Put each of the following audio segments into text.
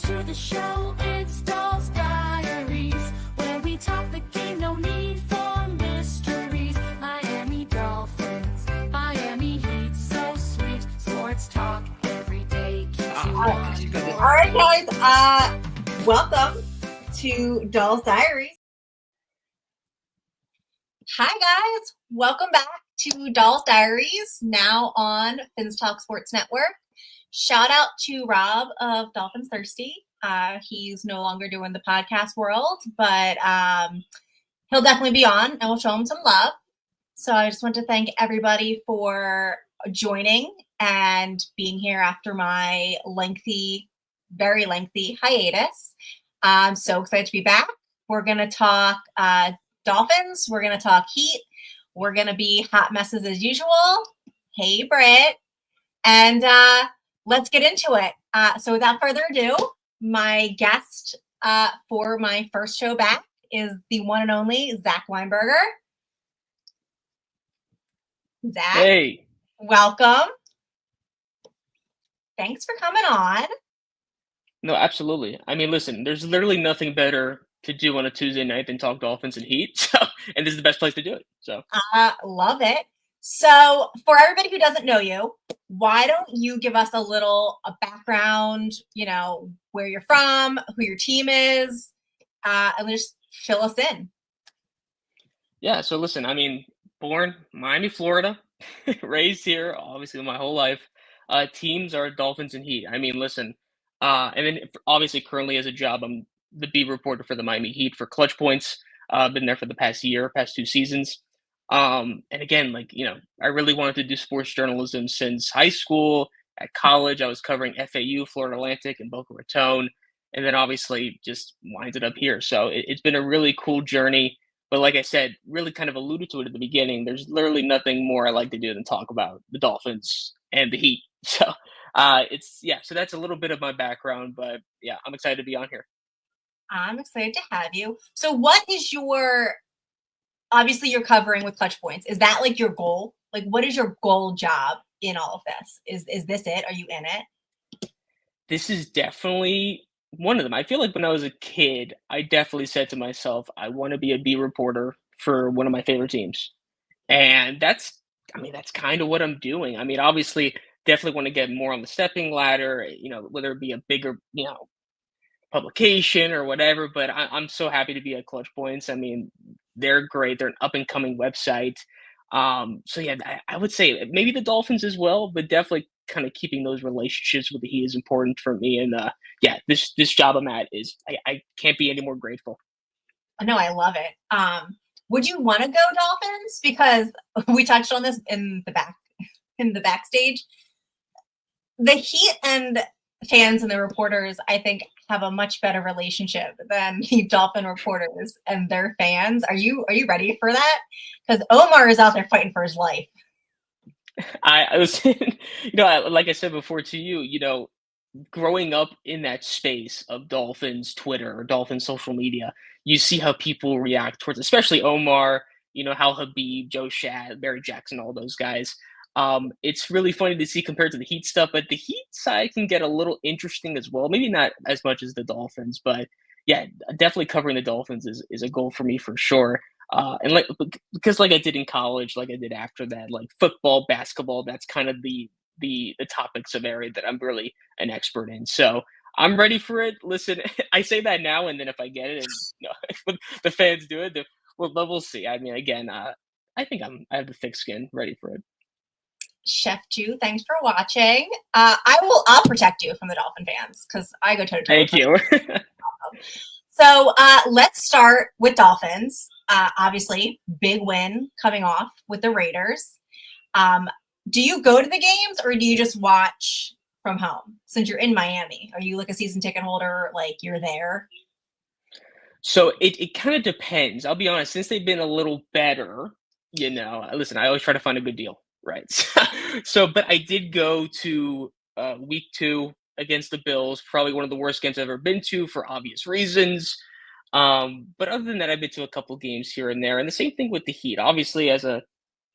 to the show. It's Dolls Diaries, where we talk the game, no need for mysteries. Miami Dolphins, Miami Heat, so sweet. Sports talk every day keeps you on your All right, guys. Welcome to Dolls Diaries. Hi, guys. Welcome back to Dolls Diaries, now on Fins Talk Sports Network. Shout out to Rob of Dolphins Thirsty. He's no longer doing the podcast world, but he'll definitely be on, and we'll show him some love. So I just want to thank everybody for joining and being here after my very lengthy hiatus. I'm so excited to be back. We're going to talk Dolphins. We're going to talk Heat. We're going to be hot messes as usual. Hey, Britt. And let's get into it. So without further ado, my guest for my first show back is the one and only Zach Weinberger. Zach. Hey. Welcome. Thanks for coming on. No, absolutely. I mean, listen, there's literally nothing better to do on a Tuesday night than talk Dolphins and Heat. So, and this is the best place to do it. So, love it. So, for everybody who doesn't know you, why don't you give us a background, where you're from, who your team is, and just fill us in. Yeah. So, listen, I mean, born Miami, Florida, raised here, obviously, my whole life. Teams are Dolphins and Heat. I mean, listen, and then obviously currently as a job, I'm the beat reporter for the Miami Heat for Clutch Points. Been there for the past 2 seasons. And again, I really wanted to do sports journalism since high school. At college, I was covering FAU, Florida Atlantic, and Boca Raton, and then obviously just winded up here. So it's been a really cool journey. But like I said, really kind of alluded to it at the beginning, there's literally nothing more I like to do than talk about the Dolphins and the Heat. So so that's a little bit of my background, but yeah, I'm excited to be on here. I'm excited to have you. So what is obviously you're covering with Clutch Points. Is that like your goal? Like, what is your goal job in all of this? Is this it? Are you in it? This is definitely one of them. I feel like when I was a kid, I definitely said to myself, I want to be a beat reporter for one of my favorite teams. And that's kind of what I'm doing. I mean, obviously, definitely want to get more on the stepping ladder, whether it be a bigger, publication or whatever. But I'm so happy to be at Clutch Points. I mean, they're great. They're an up and coming website. So yeah, I would say maybe the Dolphins as well, but definitely kind of keeping those relationships with the Heat is important for me. And this job I'm at is I can't be any more grateful. No, I love it. Would you want to go Dolphins? Because we touched on this in the backstage. The Heat and fans and the reporters, I think, have a much better relationship than the Dolphin reporters and their fans. Are you ready for that? Because Omar is out there fighting for his life. I was, like I said before to you, growing up in that space of Dolphins Twitter or Dolphins social media, you see how people react towards, especially Omar, how Habib, Joe Shad, Barry Jackson, all those guys. It's really funny to see compared to the Heat stuff, but the Heat side can get a little interesting as well. Maybe not as much as the Dolphins, but yeah, definitely covering the Dolphins is a goal for me for sure. And because like I did in college, like I did after that, like football, basketball, that's kind of the topics of area that I'm really an expert in. So I'm ready for it. Listen, I say that now, and then if I get it, and if the fans do it, we'll see. I mean, again, I think I have the thick skin, ready for it. Chef Jew, thanks for watching. I'll protect you from the Dolphin fans because I go toe to toe. Thank you. So let's start with Dolphins. Obviously, big win coming off with the Raiders. Do you go to the games or do you just watch from home? Since you're in Miami, are you like a season ticket holder? Like you're there? So it kind of depends. I'll be honest. Since they've been a little better, listen, I always try to find a good deal. Right. So, but I did go to week 2 against the Bills, probably one of the worst games I've ever been to for obvious reasons. But other than that, I've been to a couple games here and there. And the same thing with the Heat. Obviously, as a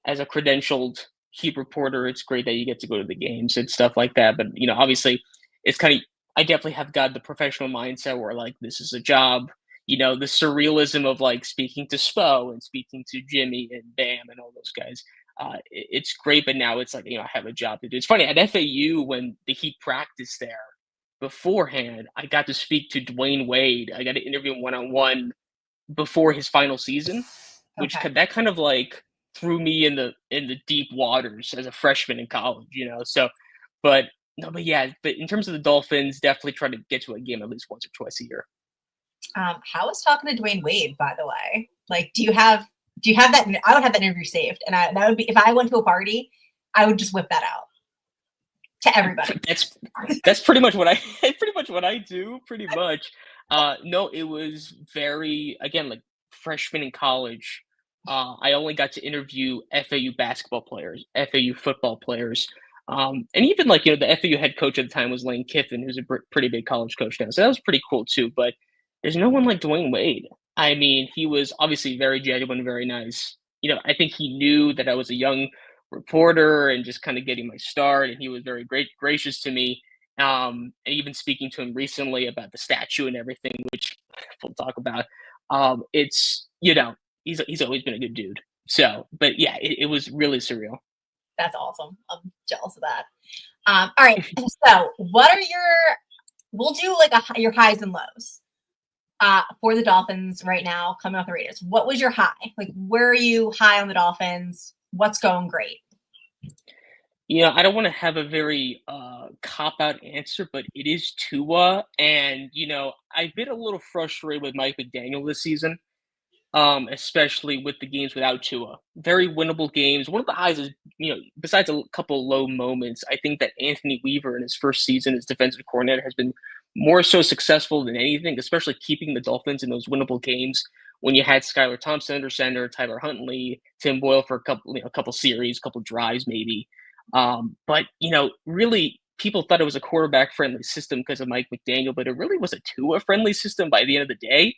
credentialed Heat reporter, it's great that you get to go to the games and stuff like that. But, obviously, it's kind of I definitely have got the professional mindset where like this is a job. The surrealism of like speaking to Spo and speaking to Jimmy and Bam and all those guys. It's great, but now it's like I have a job to do. It's funny at FAU when the Heat practiced there beforehand. I got to speak to Dwayne Wade. I got to interview him one on one before his final season, which Okay. that kind of like threw me in the deep waters as a freshman in college. So, but no, but yeah, but in terms of the Dolphins, definitely try to get to a game at least once or twice a year. How was talking to Dwayne Wade, by the way? Like, do you have that? I would have that interview saved, and that would be if I went to a party, I would just whip that out to everybody. That's pretty much what I pretty much what I do. Pretty much. No, it was very again like freshman in college. I only got to interview FAU basketball players, FAU football players, and even like the FAU head coach at the time was Lane Kiffin, who's a pretty big college coach now. So that was pretty cool too. But there's no one like Dwayne Wade. I mean, he was obviously very genuine, very nice. I think he knew that I was a young reporter and just kind of getting my start, and he was very gracious to me. And even speaking to him recently about the statue and everything, which we'll talk about. It's he's always been a good dude. So, but yeah, it was really surreal. That's awesome. I'm jealous of that. All right. So, what are your? We'll do like your highs and lows. For the Dolphins right now, coming off the Raiders. What was your high? Like, where are you high on the Dolphins? What's going great? I don't want to have a very cop out answer, but it is Tua, and I've been a little frustrated with Mike McDaniel this season, especially with the games without Tua. Very winnable games. One of the highs is, besides a couple low moments, I think that Anthony Weaver in his first season as defensive coordinator has been more so successful than anything, especially keeping the Dolphins in those winnable games when you had Skylar Thompson under center, Tyler Huntley, Tim Boyle for a couple series, couple drives maybe. But really people thought it was a quarterback friendly system because of Mike McDaniel, but it really was a Tua friendly system by the end of the day.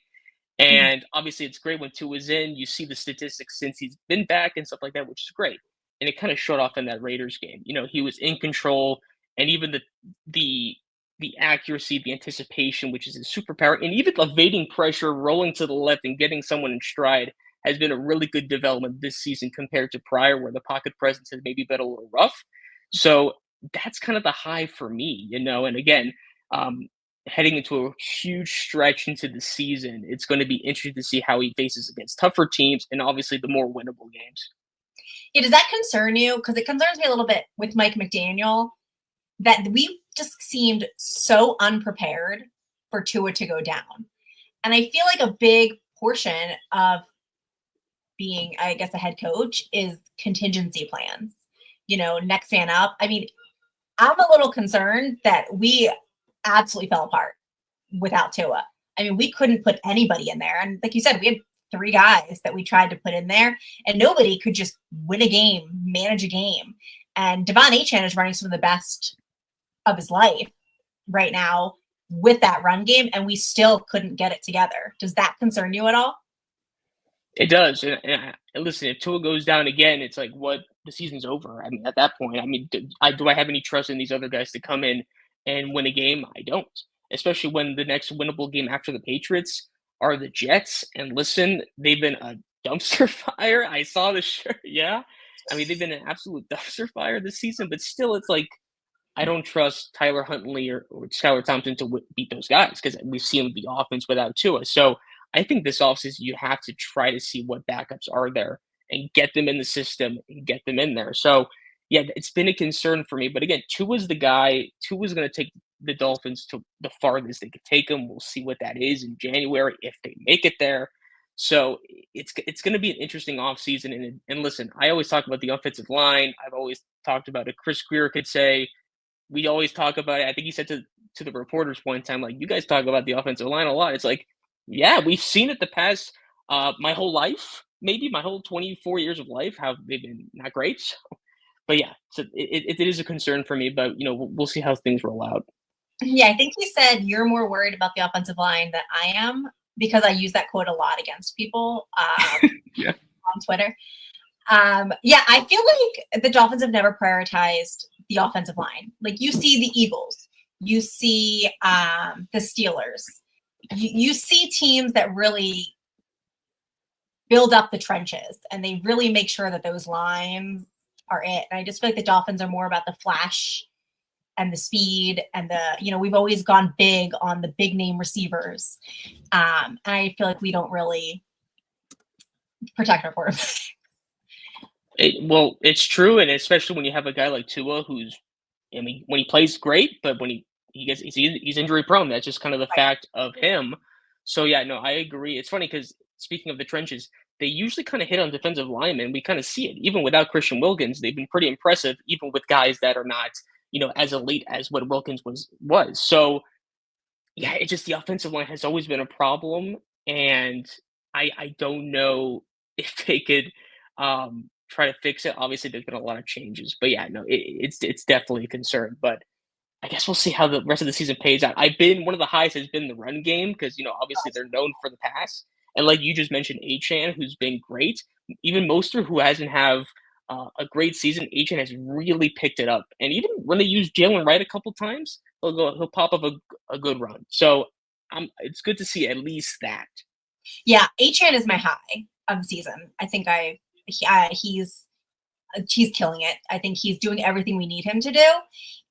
Mhm. And obviously, it's great when Tua's in. You see the statistics since he's been back and stuff like that, which is great. And it kind of showed off in that Raiders game. He was in control, and even the the accuracy, the anticipation, which is his superpower, and even evading pressure, rolling to the left, and getting someone in stride has been a really good development this season compared to prior, where the pocket presence has maybe been a little rough. So that's kind of the high for me. And again, um, heading into a huge stretch into the season, it's going to be interesting to see how he faces against tougher teams and obviously the more winnable games. Yeah, does that concern you? Because it concerns me a little bit with Mike McDaniel that we just seemed so unprepared for Tua to go down. And I feel like a big portion of being, I guess, a head coach is contingency plans. Next man up. I mean, I'm a little concerned that we absolutely fell apart without Tua. I mean, we couldn't put anybody in there. And like you said, we had three guys that we tried to put in there, and nobody could just win a game, manage a game. And Devon Achane is running some of the best of his life right now with that run game, and we still couldn't get it together. Does that concern you at all? It does. And listen, if Tua goes down again, it's like what the season's over. I mean, at that point, I mean, do I have any trust in these other guys to come in and win a game? I don't. Especially when the next winnable game after the Patriots are the Jets. And listen, they've been a dumpster fire. I saw the shirt. Yeah. I mean, they've been an absolute dumpster fire this season, but still, it's like I don't trust Tyler Huntley or Skylar Thompson to beat those guys because we've seen the offense without Tua. So I think this offseason you have to try to see what backups are there and get them in the system and get them in there. So yeah, it's been a concern for me. But again, Tua's the guy. Tua's going to take the Dolphins to the farthest they could take them. We'll see what that is in January if they make it there. So it's going to be an interesting offseason. And listen, I always talk about the offensive line. I've always talked about it. Chris Greer could say, we always talk about it. I think he said to the reporters one time, like, you guys talk about the offensive line a lot. It's like, yeah, we've seen it the past my whole life, maybe my whole 24 years of life, how they've been not great. So, but yeah, so it is a concern for me, but we'll see how things roll out. Yeah, I think you said you're more worried about the offensive line than I am because I use that quote a lot against people Yeah. on Twitter. Yeah, I feel like the Dolphins have never prioritized the offensive line. Like you see the Eagles, You see the Steelers. You see teams that really build up the trenches, and they really make sure that those lines are it. And I just feel like the Dolphins are more about the flash and the speed and we've always gone big on the big name receivers. And I feel like we don't really protect our quarterback. Well, it's true, and especially when you have a guy like Tua, who's, I mean, when he plays great, but when he's injury prone. That's just kind of the fact of him. So yeah, no, I agree. It's funny because speaking of the trenches, they usually kind of hit on defensive linemen. We kind of see it even without Christian Wilkins. They've been pretty impressive, even with guys that are not, as elite as what Wilkins was. So yeah, it's just the offensive line has always been a problem, and I don't know if they could try to fix it. Obviously, there's been a lot of changes, but yeah, no, it's definitely a concern. But I guess we'll see how the rest of the season pays out. I've been one of the highs has been the run game because obviously they're known for the pass, and like you just mentioned, Achan, who's been great. Even Mostert, who hasn't have a great season, Achan has really picked it up. And even when they use Jalen Wright a couple times, he'll pop up a good run. So it's good to see at least that. Yeah, Achan is my high of the season. I think he's killing it. I think he's doing everything we need him to do.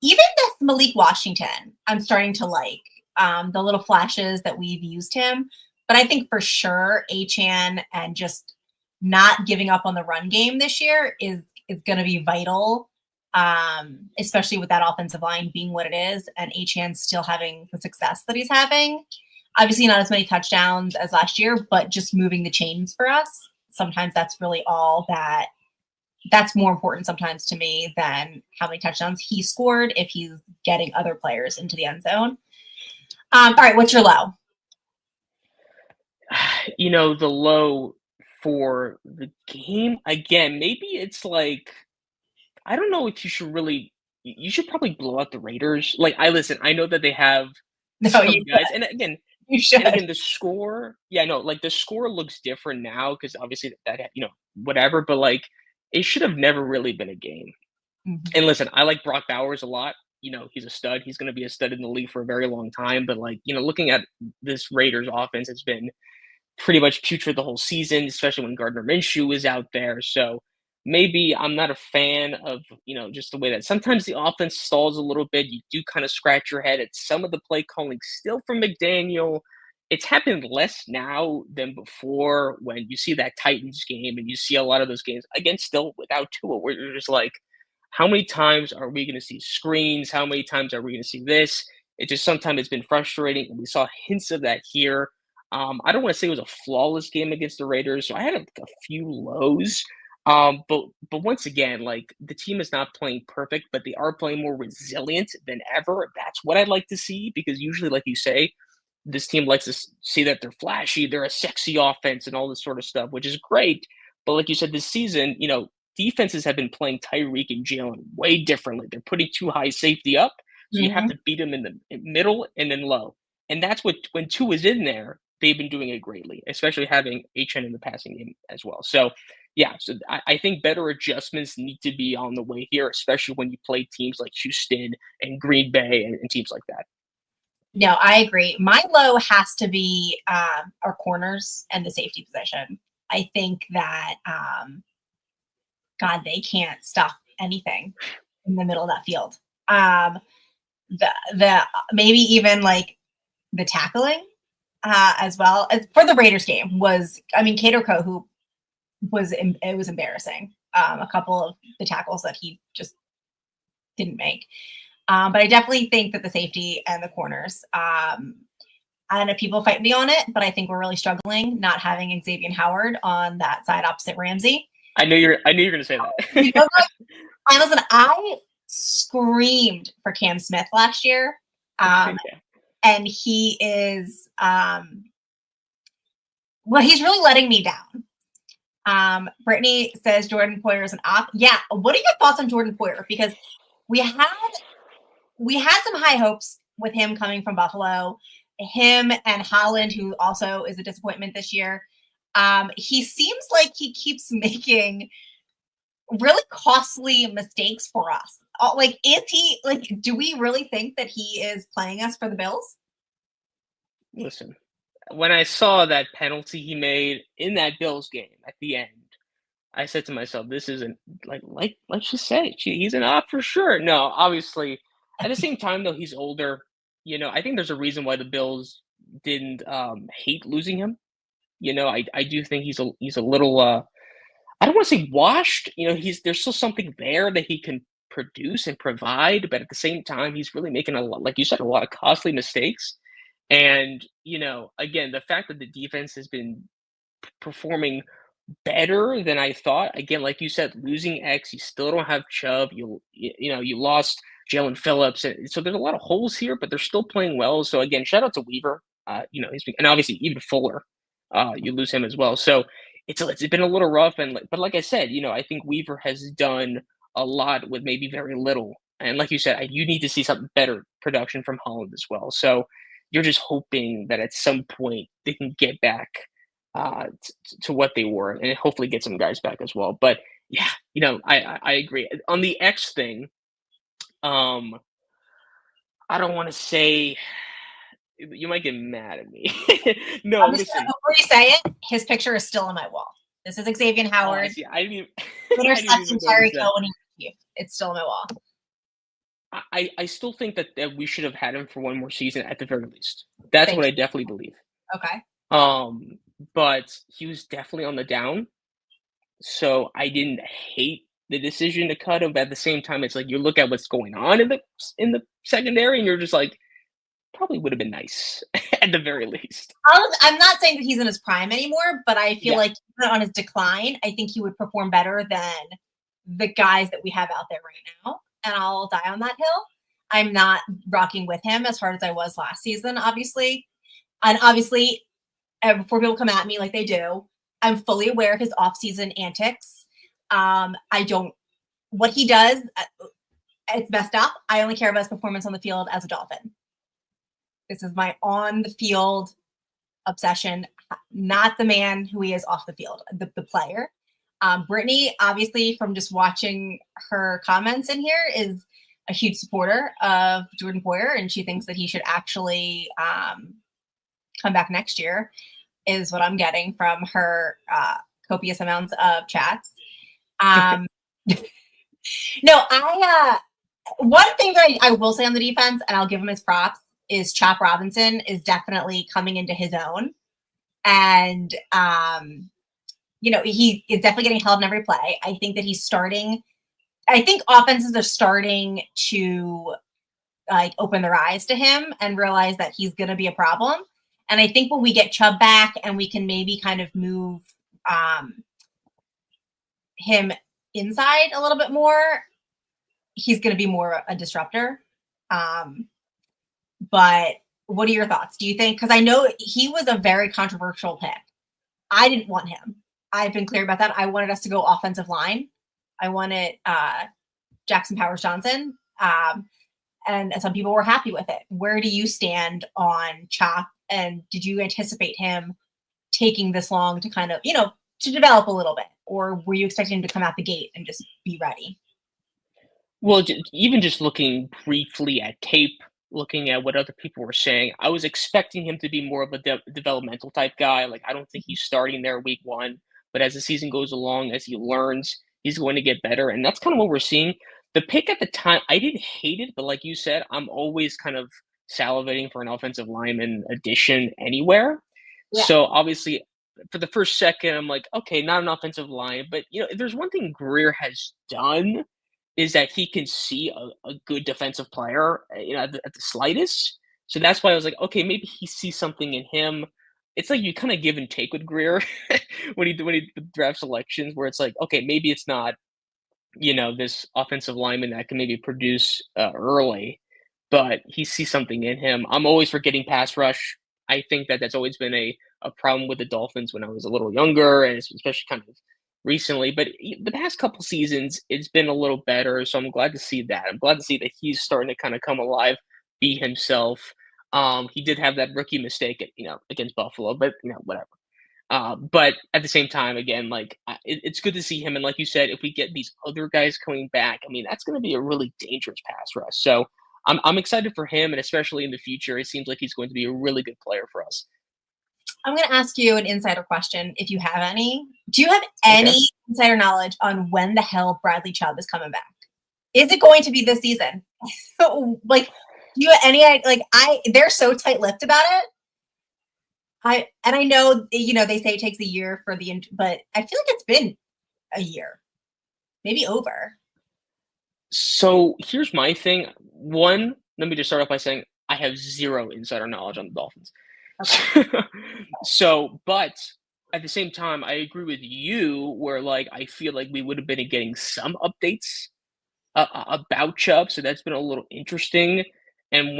Even this Malik Washington, I'm starting to like the little flashes that we've used him. But I think for sure, Achan and just not giving up on the run game this year is going to be vital, especially with that offensive line being what it is, and Achan still having the success that he's having. Obviously, not as many touchdowns as last year, but just moving the chains for us. Sometimes that's really all that's more important sometimes to me than how many touchdowns he scored if he's getting other players into the end zone. All right, what's your low? The low for the game, again, maybe it's like, I don't know if you should probably blow out the Raiders. Like, I know that they have some You guys, and again, you should. and again, the score, yeah, no, like the score looks different now because obviously whatever, but like it should have never really been a game. Mhm. And listen, I like Brock Bowers a lot. He's a stud. He's going to be a stud in the league for a very long time. But like, looking at this Raiders offense, it's been pretty much putrid the whole season, especially when Gardner Minshew is out there. So maybe I'm not a fan of, just the way that sometimes the offense stalls a little bit. You do kind of scratch your head at some of the play calling still from McDaniel. It's happened less now than before when you see that Titans game and you see a lot of those games, again, still without Tua, where you're just like, how many times are we going to see screens? How many times are we going to see this? It just sometimes it's been frustrating. And we saw hints of that here. I don't want to say it was a flawless game against the Raiders, so I had a few lows. But once again, like the team is not playing perfect, but they are playing more resilient than ever. That's what I'd like to see because usually, like you say, this team likes to see that they're flashy, they're a sexy offense, and all this sort of stuff, which is great. But like you said, this season, defenses have been playing Tyreek and Jalen way differently. They're putting too high safety up, so you have to beat them in the middle and then low. And that's what when two is in there, they've been doing it greatly, especially having HN in the passing game as well. So, yeah, so I think better adjustments need to be on the way here, especially when you play teams like Houston and Green Bay and teams like that. No, I agree. My low has to be our corners and the safety position. I think that, God, they can't stop anything in the middle of that field. The maybe even like the tackling as well as for the Raiders game was, Cato Kohu it was embarrassing. A couple of the tackles that he just didn't make. But I definitely think that the safety and the corners, I know people fight me on it, but I think we're really struggling not having Xavier Howard on that side opposite Ramsey. I knew you're going to say that. Listen, I screamed for Cam Smith last year, and he is he's really letting me down. Brittany says Jordan Poyer is an op. Yeah, what are your thoughts on Jordan Poyer? Because we had some high hopes with him coming from Buffalo. Him and Holland, who also is a disappointment this year. He seems like he keeps making really costly mistakes for us. like, is he like? Do we really think that he is playing us for the Bills? Listen, when I saw that penalty he made in that Bills game at the end, I said to myself, "This isn't like let's just say he's an op for sure." No, obviously, at the same time though, he's older. I think there's a reason why the Bills didn't hate losing him. I do think he's a little I don't want to say washed. He's there's still something there that he can produce and provide, but at the same time, he's really making a lot, like you said, a lot of costly mistakes. And again, the fact that the defense has been performing better than I thought. Again, like you said, losing X, you still don't have Chubb. You lost Jalen Phillips, and so there's a lot of holes here, but they're still playing well. So again, shout out to Weaver. And obviously even Fuller. You lose him as well. So it's been a little rough, but like I said, I think Weaver has done a lot with maybe very little. And like you said, you need to see something better production from Holland as well. So you're just hoping that at some point they can get back to what they were, and hopefully get some guys back as well. But yeah, I agree on the X thing. Um, I don't want to say you might get mad at me. No, listen. Before you say it, his picture is still on my wall. This is Xavier Oh, I Howard. see. I didn't even. I didn't Interception even Terry notice that. Cohen. It's still on my wall. I still think that we should have had him for one more season at the very least. That's Thank what you. I definitely believe. Okay. But he was definitely on the down, so I didn't hate the decision to cut him. But at the same time, it's like you look at what's going on in the secondary, and you're just like, probably would have been nice at the very least. I'm not saying that he's in his prime anymore, but I feel Yeah. like even on his decline, I think he would perform better than the guys that we have out there right now. And I'll die on that hill. I'm not rocking with him as hard as I was last season, obviously. And obviously, before people come at me like they do, I'm fully aware of his off-season antics. What he does, it's messed up. I only care about his performance on the field as a Dolphin. This is my on the field obsession, not the man who he is off the field, the player. Brittany, obviously, from just watching her comments in here, is a huge supporter of Jordan Poyer, and she thinks that he should actually come back next year, is what I'm getting from her copious amounts of chats. No, one thing that I will say on the defense, and I'll give him his props, is Chop Robinson is definitely coming into his own. And, he is definitely getting held in every play. I think that I think offenses are starting to open their eyes to him and realize that he's going to be a problem. And I think when we get Chubb back and we can maybe kind of move him inside a little bit more, he's going to be more a disruptor. But what are your thoughts? Do you think, because I know he was a very controversial pick. I didn't want him. I've been clear about that. I wanted us to go offensive line. I wanted Jackson Powers Johnson. And some people were happy with it. Where do you stand on Chop? And did you anticipate him taking this long to kind of, to develop a little bit? Or were you expecting him to come out the gate and just be ready? Well, even just looking briefly at tape, looking at what other people were saying, I was expecting him to be more of a developmental type guy. Like, I don't think he's starting there week one, but as the season goes along, as he learns, he's going to get better. And that's kind of what we're seeing. The pick at the time, I didn't hate it, but like you said, I'm always kind of salivating for an offensive lineman addition anywhere. Yeah. So obviously, for the first second, I'm like, okay, not an offensive line. But, if there's one thing Greer has done, is that he can see a good defensive player, at the slightest. So that's why I was like, okay, maybe he sees something in him. It's like you kind of give and take with Greer when he drafts selections, where it's like, okay, maybe it's not, this offensive lineman that can maybe produce early, but he sees something in him. I'm always forgetting pass rush. I think that's always been a problem with the Dolphins when I was a little younger, and especially kind of recently. But the past couple seasons, it's been a little better. So I'm glad to see that. I'm glad to see that he's starting to kind of come alive, be himself. He did have that rookie mistake against Buffalo, but whatever. But at the same time, again, like it's good to see him. And like you said, if we get these other guys coming back, I mean, that's going to be a really dangerous pass rush. So I'm excited for him, and especially in the future, it seems like he's going to be a really good player for us. I'm going to ask you an insider question, if you have any. Do you have Okay. any insider knowledge on when the hell Bradley Chubb is coming back? Is it going to be this season? Like, do you have any, like, they're so tight-lipped about it. I know, they say it takes a year for but I feel like it's been a year, maybe over. So here's my thing. One, let me just start off by saying I have zero insider knowledge on the Dolphins. Okay. But at the same time, I agree with you where like I feel like we would have been getting some updates about Chubb, so that's been a little interesting. And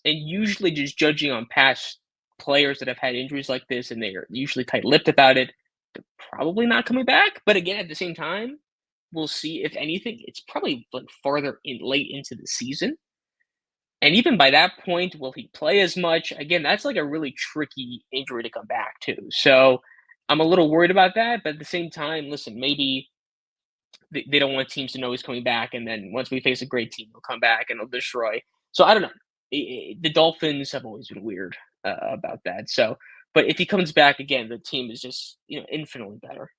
usually just judging on past players that have had injuries like this, and they are usually tight-lipped about it, they're probably not coming back. But again, at the same time, we'll see. If anything, it's probably like farther in late into the season. And even by that point, will he play as much? Again, that's like a really tricky injury to come back to. So I'm a little worried about that. But at the same time, listen, maybe they don't want teams to know he's coming back. And then once we face a great team, he'll come back and he'll destroy. So I don't know. The Dolphins have always been weird about that. So, but if he comes back again, the team is just, infinitely better.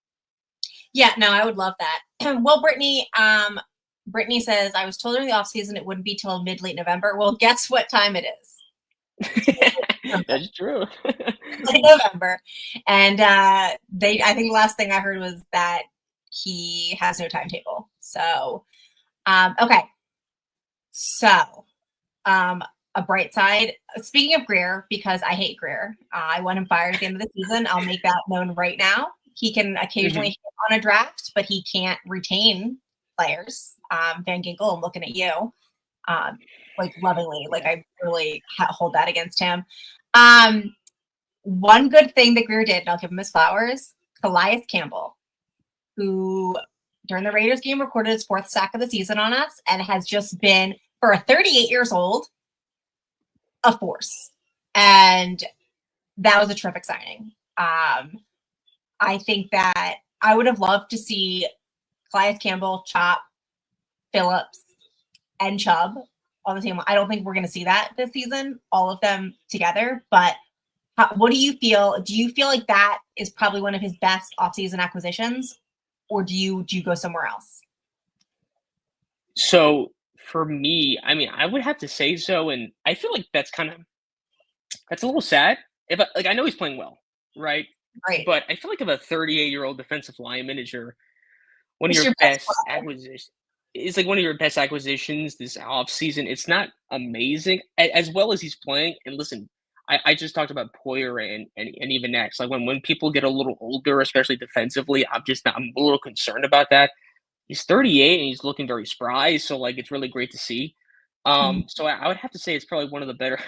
Yeah, no, I would love that. Well, Brittany says, I was told during the offseason it wouldn't be till mid-late November. Well, guess what time it is? That's true. Late November. And I think the last thing I heard was that he has no timetable. So, okay. So, a bright side, speaking of Greer, because I hate Greer, I want him fired at the end of the season. I'll make that known right now. He can occasionally hit on a draft, but he can't retain players. Van Ginkel, I'm looking at you, like lovingly. Like I really hold that against him. One good thing that Greer did, and I'll give him his flowers, Calais Campbell, who during the Raiders game recorded his 4th sack of the season on us and has just been, for a 38 years old, a force. And that was a terrific signing. I think that I would have loved to see Calais Campbell, Chop, Phillips, and Chubb on the same. I don't think we're going to see that this season, all of them together. But what do you feel? Do you feel like that is probably one of his best offseason acquisitions, or do you go somewhere else? So for me, I mean, I would have to say so, and I feel like that's a little sad. I know he's playing well, right? Right. But I feel like if a 38-year-old defensive lineman is one of It's your best player. acquisitions, it's like one of your best acquisitions this offseason. It's not amazing as well as he's playing. And listen, I just talked about Poyer and even next. Like when people get a little older, especially defensively, I'm a little concerned about that. He's 38 and he's looking very spry, so like it's really great to see. So I would have to say it's probably one of the better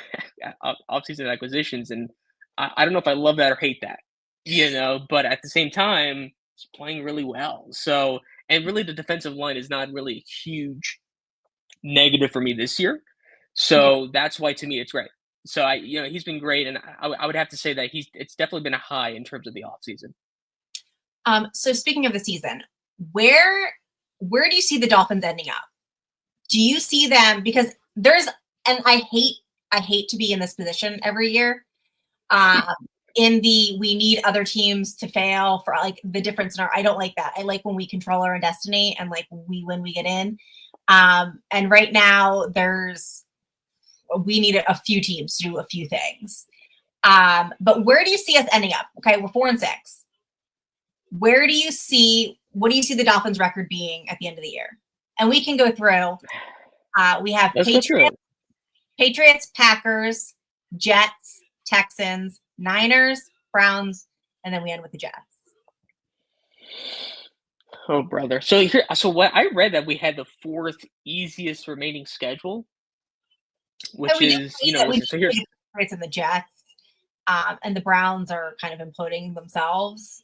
offseason acquisitions, and I don't know if I love that or hate that, but at the same time, he's playing really well. So, and really the defensive line is not really a huge negative for me this year. So that's why to me it's great. So he's been great, and I would have to say that it's definitely been a high in terms of the offseason. So speaking of the season, where do you see the Dolphins ending up? Do you see them, because and I hate to be in this position every year. We need other teams to fail for like the difference I don't like that. I like when we control our own destiny and like we win, we get in. And right now we need a few teams to do a few things. But where do you see us ending up? Okay, we're 4-6. What do you see the Dolphins record being at the end of the year? And we can go through. We have Patriots, Packers, Jets, Texans, Niners, Browns, and then we end with the Jets. Oh, brother. So what I read that we had the 4th easiest remaining schedule, which is, so here's Patriots and the Jets, and the Browns are kind of imploding themselves.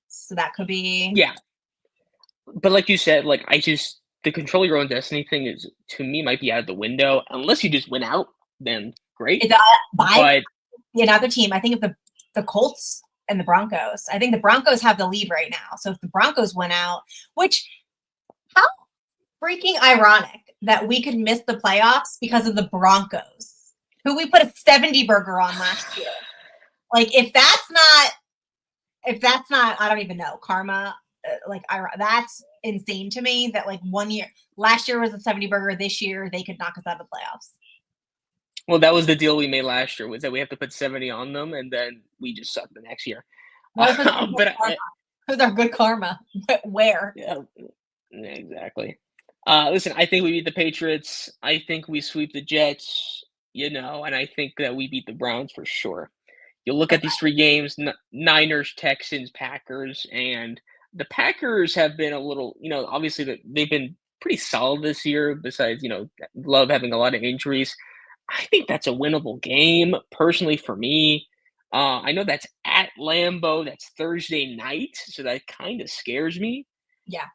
So that could be. Yeah. But like you said, like the control your own destiny thing is, to me, might be out of the window. Unless you just win out, then great. It's but another team. I think if the Colts and the Broncos. I think the Broncos have the lead right now. So if the Broncos went out, which how freaking ironic that we could miss the playoffs because of the Broncos, who we put a 70 burger on last year. Like if that's not, I don't even know, karma. That's insane to me that like last year was a 70 burger. This year they could knock us out of the playoffs. Well, that was the deal we made last year, was that we have to put 70 on them, and then we just suck the next year. That was But our good karma. But where? yeah, exactly. Listen, I think we beat the Patriots. I think we sweep the Jets, and I think that we beat the Browns for sure. You look at these three games, Niners, Texans, Packers, and the Packers have been a little, obviously they've been pretty solid this year, besides, Love having a lot of injuries. I think that's a winnable game, personally, for me. I know that's at Lambeau. That's Thursday night, so that kind of scares me. Yeah.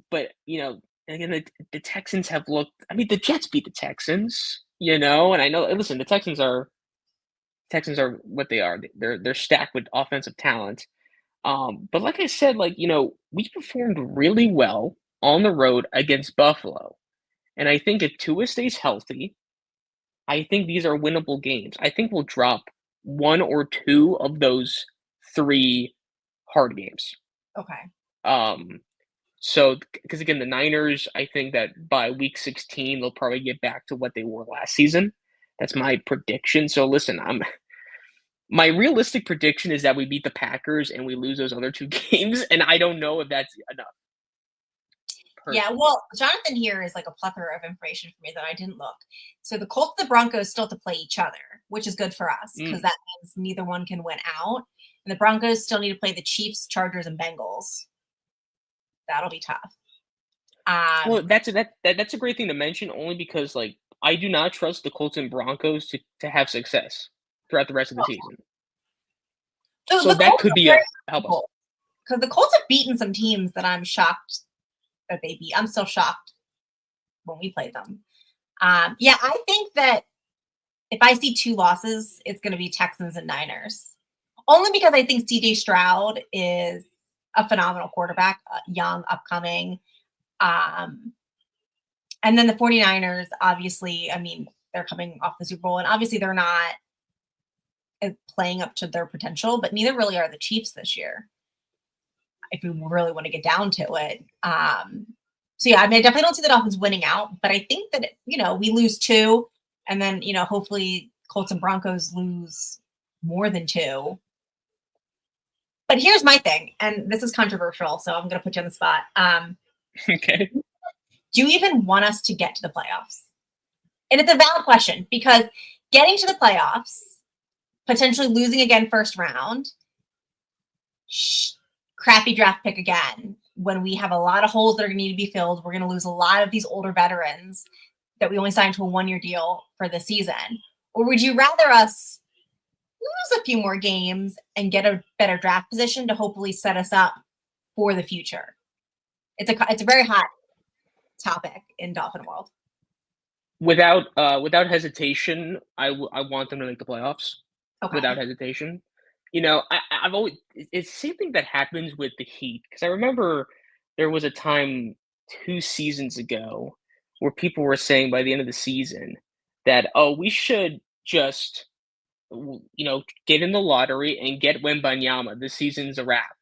But, again, the Texans have looked – I mean, the Jets beat the Texans, and I know – listen, the Texans are what they are. They're stacked with offensive talent. But like I said, we performed really well on the road against Buffalo. And I think if Tua stays healthy, I think these are winnable games. I think we'll drop one or two of those three hard games. Okay. So because again, the Niners, I think that by week 16 they'll probably get back to what they were last season. That's my prediction. So listen, my realistic prediction is that we beat the Packers and we lose those other two games, and I don't know if that's enough. Yeah, well, Jonathan here is like a plethora of information for me that I didn't look. So the Colts and the Broncos still have to play each other, which is good for us because that means neither one can win out. And the Broncos still need to play the Chiefs, Chargers, and Bengals. That'll be tough. Well, that's a great thing to mention, only because I do not trust the Colts and Broncos to have success throughout the rest of the season. So that could be help us. Because the Colts have beaten some teams that I'm shocked that they beat. I'm still shocked when we play them. Yeah, I think that if I see two losses, it's going to be Texans and Niners. Only because I think CJ Stroud is a phenomenal quarterback, young, upcoming. And then the 49ers, obviously, I mean, they're coming off the Super Bowl, and obviously they're not playing up to their potential, but neither really are the Chiefs this year, if we really want to get down to it. So yeah, I mean, I definitely don't see the Dolphins winning out, but I think that, we lose two, and then, hopefully Colts and Broncos lose more than two. But here's my thing, and this is controversial, so I'm going to put you on the spot. Okay. Do you even want us to get to the playoffs? And it's a valid question, because getting to the playoffs, potentially losing again first round, crappy draft pick again, when we have a lot of holes that are going to need to be filled. We're going to lose a lot of these older veterans that we only signed to a 1-year deal for the season. Or would you rather us lose a few more games and get a better draft position to hopefully set us up for the future? It's a very hot topic in Dolphin world. Without hesitation, I want them to make the playoffs. Okay. Without hesitation. I've always, it's the same thing that happens with the Heat, because I remember there was a time 2 seasons ago where people were saying by the end of the season that, we should just, get in the lottery and get Wembanyama. This season's a wrap.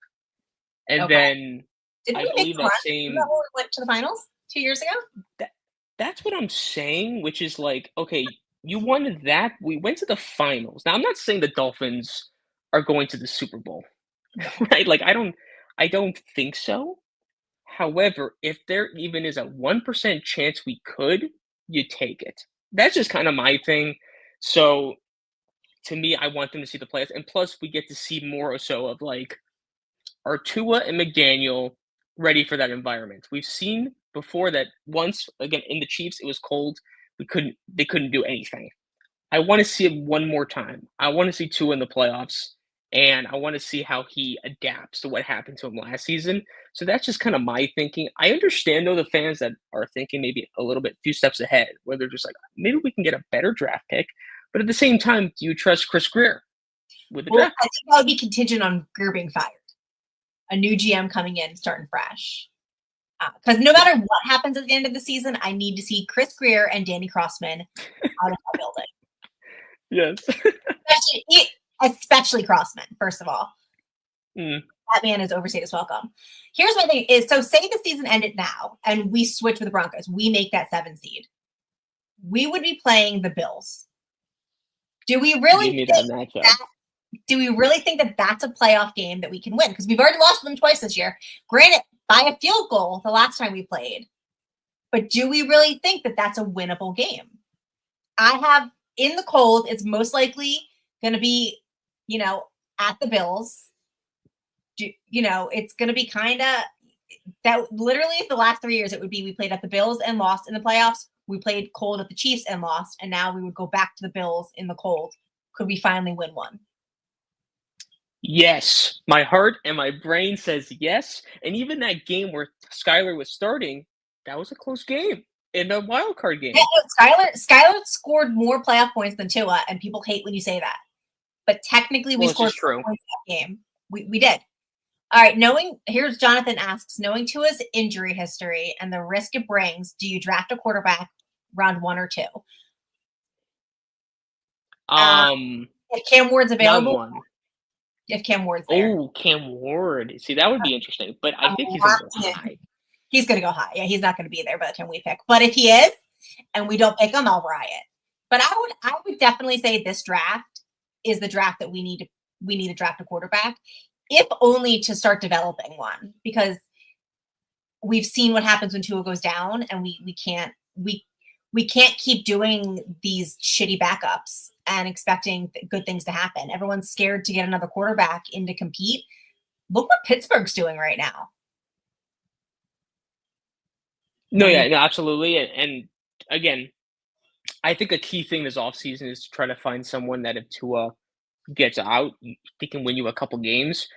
And then I believe that same. That we went to the finals 2 years ago. That's what I'm saying, which is okay, you wanted that. We went to the finals. Now, I'm not saying the Dolphins are going to the Super Bowl, right? I don't think so. However, if there even is a 1% chance we could, you take it. That's just kind of my thing. So, to me, I want them to see the playoffs, and plus, we get to see more or so of are Tua and McDaniel ready for that environment? We've seen before that once again in the Chiefs, it was cold. They couldn't do anything. I want to see it one more time. I want to see Tua in the playoffs, and I want to see how he adapts to what happened to him last season. So that's just kind of my thinking. I understand, though, the fans that are thinking maybe a few steps ahead, where they're just maybe we can get a better draft pick. But at the same time, do you trust Chris Greer? with the Well, draft. I think that would be contingent on Greer being fired. A new GM coming in, starting fresh. Because no matter what happens at the end of the season, I need to see Chris Greer and Danny Crossman out of that building. Yes. Especially Crossman, first of all. Mm. That man is overstayed his welcome. Here's my thing is, so say the season ended now and we switch with the Broncos. We make that 7 seed. We would be playing the Bills. Do we really Give me think that matchup. that that's a playoff game that we can win? Because we've already lost them twice this year. Granted, by a field goal the last time we played. But do we really think that that's a winnable game? I have in the cold, it's most likely going to be, at the Bills. It's going to be kind of that literally the last 3 years, it would be we played at the Bills and lost in the playoffs. We played cold at the Chiefs and lost. And now we would go back to the Bills in the cold. Could we finally win one? Yes. My heart and my brain says yes. And even that game where Skyler was starting, that was a close game in a wild card game. Yeah, Skyler scored more playoff points than Tua, and people hate when you say that. But technically, we scored more points that game. We did. All right, here's Jonathan asks, knowing Tua's injury history and the risk it brings, do you draft a quarterback round 1 or 2? If Cam Ward's available. If Cam Ward's there. Oh, Cam Ward. See, that would be interesting. But I think he's going to go high. He's going to go high. Yeah, he's not going to be there by the time we pick. But if he is, and we don't pick him, I'll riot. But I would definitely say this draft is the draft that we need to draft a quarterback, if only to start developing one, because we've seen what happens when Tua goes down, and we can't keep doing these shitty backups and expecting good things to happen. Everyone's scared to get another quarterback in to compete. Look what Pittsburgh's doing right now. No, absolutely. And again, I think a key thing this offseason is to try to find someone that if Tua gets out, they can win you a couple games.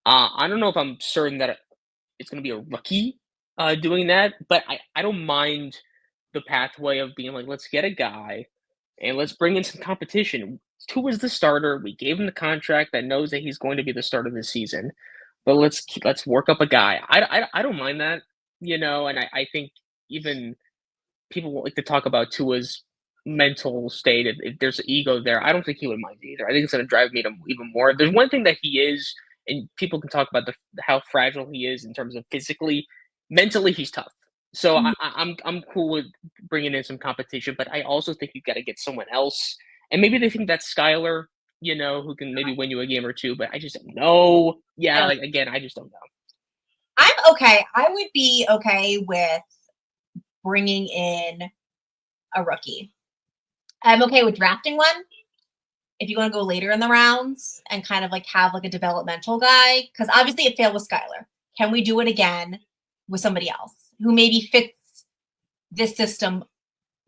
I don't know if I'm certain that it's going to be a rookie doing that, but I don't mind the pathway of being like, let's get a guy and let's bring in some competition. Tua's the starter. We gave him the contract that knows that he's going to be the starter this season, but let's work up a guy. I don't mind that, and I think even people like to talk about Tua's mental state. If there's an ego there, I don't think he would mind either. I think it's going to drive me to even more. There's one thing that he is, and people can talk about how fragile he is in terms of physically, mentally, he's tough. So I'm cool with bringing in some competition, but I also think you got to get someone else, and maybe they think that's Skyler, who can maybe win you a game or two. But I just don't know. Yeah, I just don't know. I'm okay. I would be okay with bringing in a rookie. I'm okay with drafting one. If you want to go later in the rounds and kind of have a developmental guy, because obviously it failed with Skyler. Can we do it again with somebody else who maybe fits this system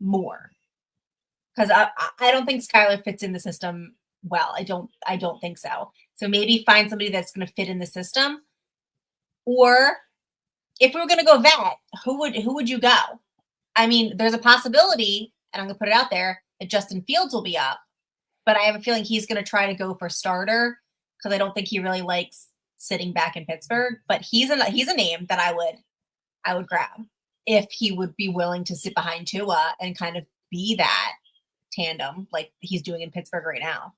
more? Because I don't think Skyler fits in the system well. I don't think so. So maybe find somebody that's going to fit in the system. Or if we were going to go vet, who would you go? I mean, there's a possibility, and I'm going to put it out there, that Justin Fields will be up. But I have a feeling he's going to try to go for starter because I don't think he really likes sitting back in Pittsburgh. But he's a name that I would grab if he would be willing to sit behind Tua and kind of be that tandem like he's doing in Pittsburgh right now.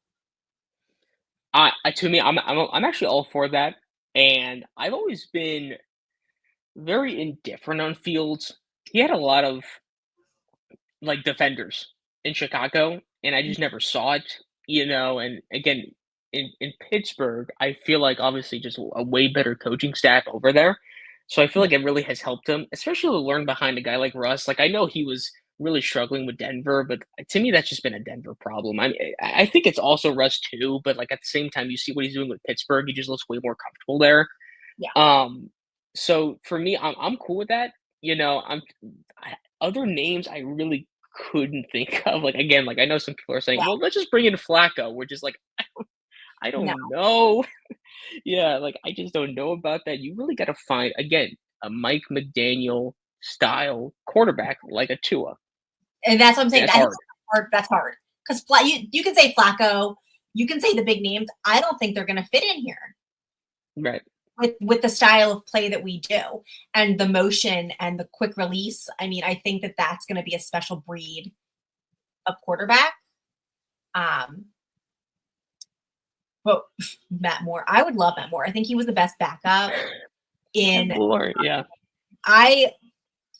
To me, I'm actually all for that, and I've always been very indifferent on Fields. He had a lot of defenders in Chicago, and I just never saw it, and again, in Pittsburgh, I feel like obviously just a way better coaching staff over there. So I feel like it really has helped him, especially to learn behind a guy like Russ. I know he was really struggling with Denver, but to me, that's just been a Denver problem. I think it's also Russ too, but at the same time, you see what he's doing with Pittsburgh. He just looks way more comfortable there. Yeah. So for me, I'm cool with that. Other names I really couldn't think of. Again, I know some people are saying, well, let's just bring in Flacco, which is I don't know. Yeah, I just don't know about that. You really got to find, again, a Mike McDaniel style quarterback like a Tua. And that's what I'm saying. That's hard. That's hard. Because you can say Flacco, you can say the big names. I don't think they're going to fit in here Right. with the style of play that we do and the motion and the quick release. I mean, I think that that's going to be a special breed of quarterback. But Matt Moore, I would love Matt Moore. I think he was the best backup in. Lord, yeah.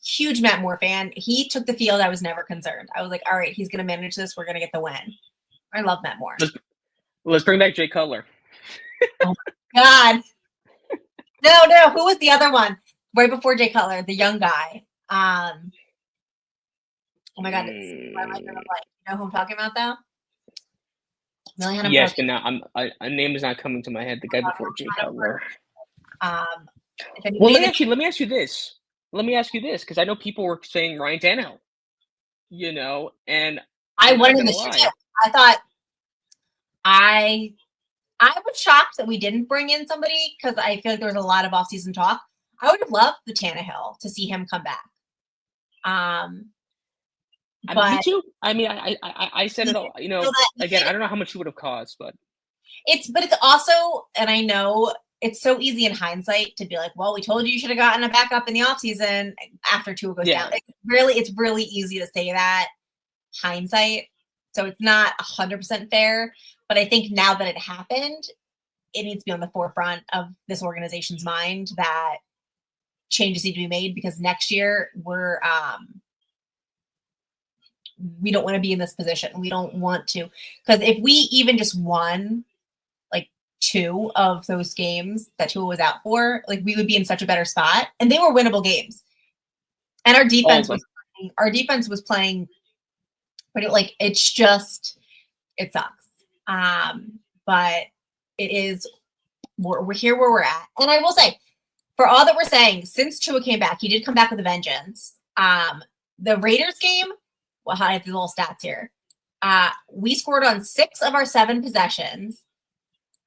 Huge Matt Moore fan. He took the field. I was never concerned. I was like, all right, he's going to manage this. We're going to get the win. I love Matt Moore. Let's bring back Jay Cutler. Oh God. No. Who was the other one right before Jay Cutler? The young guy. Oh my God. Why am I gonna play? You know who I'm talking about though? Yes, but now a name is not coming to my head. The guy before Jay Cutler. Well, let me ask you this. Let me ask you this, because I know people were saying Ryan Tannehill. You know, and I wanted him to shoot. I thought I was shocked that we didn't bring in somebody because I feel like there was a lot of offseason talk. I would have loved the Tannehill to see him come back. Me too. I mean, I said it all. You know, again, I don't know how much it would have cost, but it's also, and I know it's so easy in hindsight to be like, well, we told you should have gotten a backup in the offseason after Tua goes down. It's really easy to say that hindsight. So it's not 100% fair. But I think now that it happened, it needs to be on the forefront of this organization's mind that changes need to be made, because next year we don't want to be in this position. We don't want to, because if we even just won like 2 of those games that Tua was out for, like we would be in such a better spot, and they were winnable games. And our defense was playing pretty, like, it sucks. But it is, we're here where we're at. And I will say, for all that we're saying, since Tua came back, he did come back with a vengeance. The Raiders game, well, I have the little stats here. We scored on 6 of our 7 possessions.